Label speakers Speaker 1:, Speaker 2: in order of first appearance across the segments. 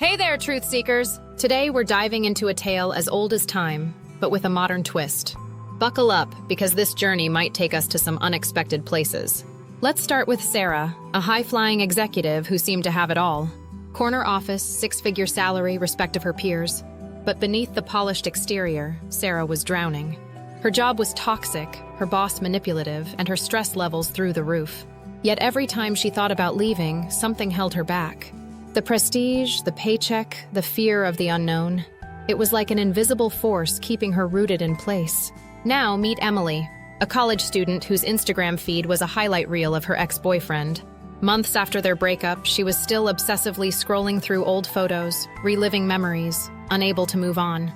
Speaker 1: Hey there, truth seekers! Today we're diving into a tale as old as time, but with a modern twist. Buckle up, because this journey might take us to some unexpected places. Let's start with Sarah, a high-flying executive who seemed to have it all. Corner office, six-figure salary, respect of her peers. But beneath the polished exterior, Sarah was drowning. Her job was toxic, her boss manipulative, and her stress levels through the roof. Yet every time she thought about leaving, something held her back. The prestige, the paycheck, the fear of the unknown. It was like an invisible force keeping her rooted in place. Now meet Emily, a college student whose Instagram feed was a highlight reel of her ex-boyfriend. Months after their breakup, she was still obsessively scrolling through old photos, reliving memories, unable to move on.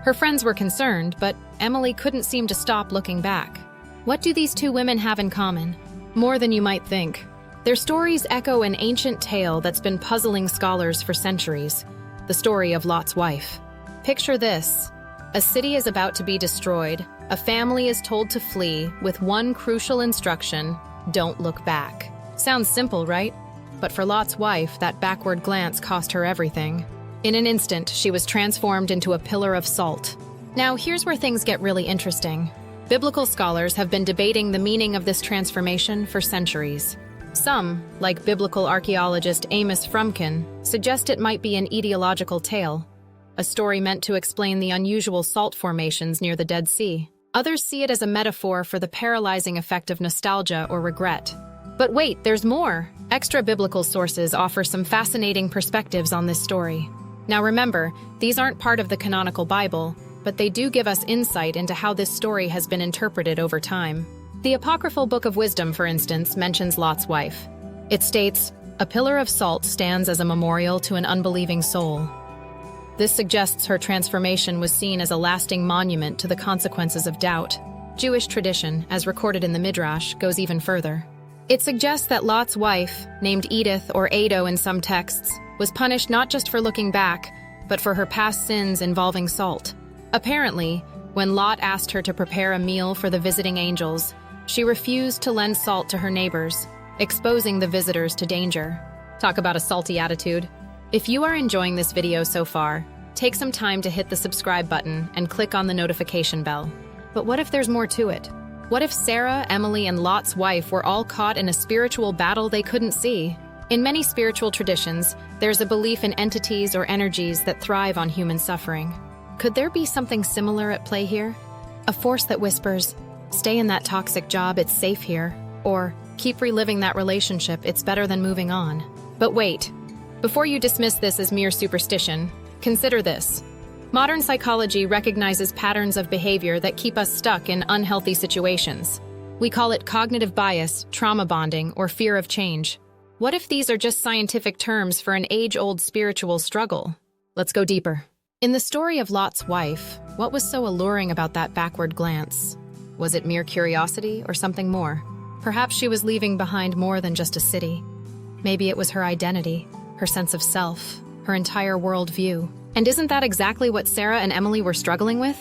Speaker 1: Her friends were concerned, but Emily couldn't seem to stop looking back. What do these two women have in common? More than you might think. Their stories echo an ancient tale that's been puzzling scholars for centuries, the story of Lot's wife. Picture this. A city is about to be destroyed. A family is told to flee with one crucial instruction: don't look back. Sounds simple, right? But for Lot's wife, that backward glance cost her everything. In an instant, she was transformed into a pillar of salt. Now, here's where things get really interesting. Biblical scholars have been debating the meaning of this transformation for centuries. Some, like biblical archaeologist Amos Frumkin, suggest it might be an etiological tale, a story meant to explain the unusual salt formations near the Dead Sea. Others see it as a metaphor for the paralyzing effect of nostalgia or regret. But wait, there's more! Extra-biblical sources offer some fascinating perspectives on this story. Now remember, these aren't part of the canonical Bible, but they do give us insight into how this story has been interpreted over time. The apocryphal Book of Wisdom, for instance, mentions Lot's wife. It states, "A pillar of salt stands as a memorial to an unbelieving soul." This suggests her transformation was seen as a lasting monument to the consequences of doubt. Jewish tradition, as recorded in the Midrash, goes even further. It suggests that Lot's wife, named Edith or Ado in some texts, was punished not just for looking back, but for her past sins involving salt. Apparently, when Lot asked her to prepare a meal for the visiting angels, she refused to lend salt to her neighbors, exposing the visitors to danger. Talk about a salty attitude. If you are enjoying this video so far, take some time to hit the subscribe button and click on the notification bell. But what if there's more to it? What if Sarah, Emily, and Lot's wife were all caught in a spiritual battle they couldn't see? In many spiritual traditions, there's a belief in entities or energies that thrive on human suffering. Could there be something similar at play here? A force that whispers, "Stay in that toxic job, it's safe here," or "Keep reliving that relationship, it's better than moving on." But wait, before you dismiss this as mere superstition, consider this. Modern psychology recognizes patterns of behavior that keep us stuck in unhealthy situations. We call it cognitive bias, trauma bonding, or fear of change. What if these are just scientific terms for an age-old spiritual struggle? Let's go deeper. In the story of Lot's wife, what was so alluring about that backward glance? Was it mere curiosity or something more? Perhaps she was leaving behind more than just a city. Maybe it was her identity, her sense of self, her entire worldview. And isn't that exactly what Sarah and Emily were struggling with?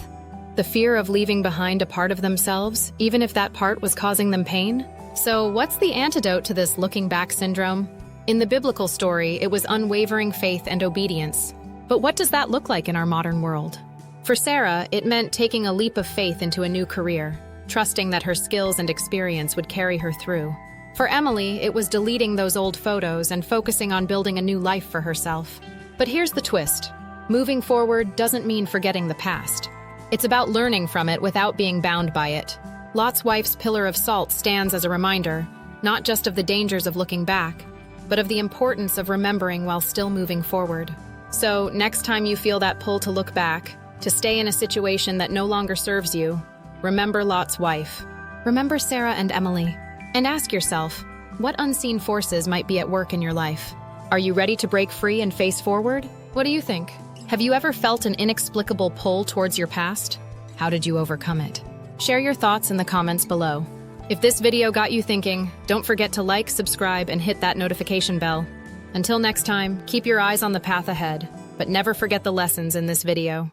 Speaker 1: The fear of leaving behind a part of themselves, even if that part was causing them pain? So what's the antidote to this looking back syndrome? In the biblical story, it was unwavering faith and obedience. But what does that look like in our modern world? For Sarah, it meant taking a leap of faith into a new career, trusting that her skills and experience would carry her through. For Emily, it was deleting those old photos and focusing on building a new life for herself. But here's the twist. Moving forward doesn't mean forgetting the past. It's about learning from it without being bound by it. Lot's wife's pillar of salt stands as a reminder, not just of the dangers of looking back, but of the importance of remembering while still moving forward. So, next time you feel that pull to look back, to stay in a situation that no longer serves you, remember Lot's wife. Remember Sarah and Emily. And ask yourself, what unseen forces might be at work in your life? Are you ready to break free and face forward? What do you think? Have you ever felt an inexplicable pull towards your past? How did you overcome it? Share your thoughts in the comments below. If this video got you thinking, don't forget to like, subscribe, and hit that notification bell. Until next time, keep your eyes on the path ahead, but never forget the lessons in this video.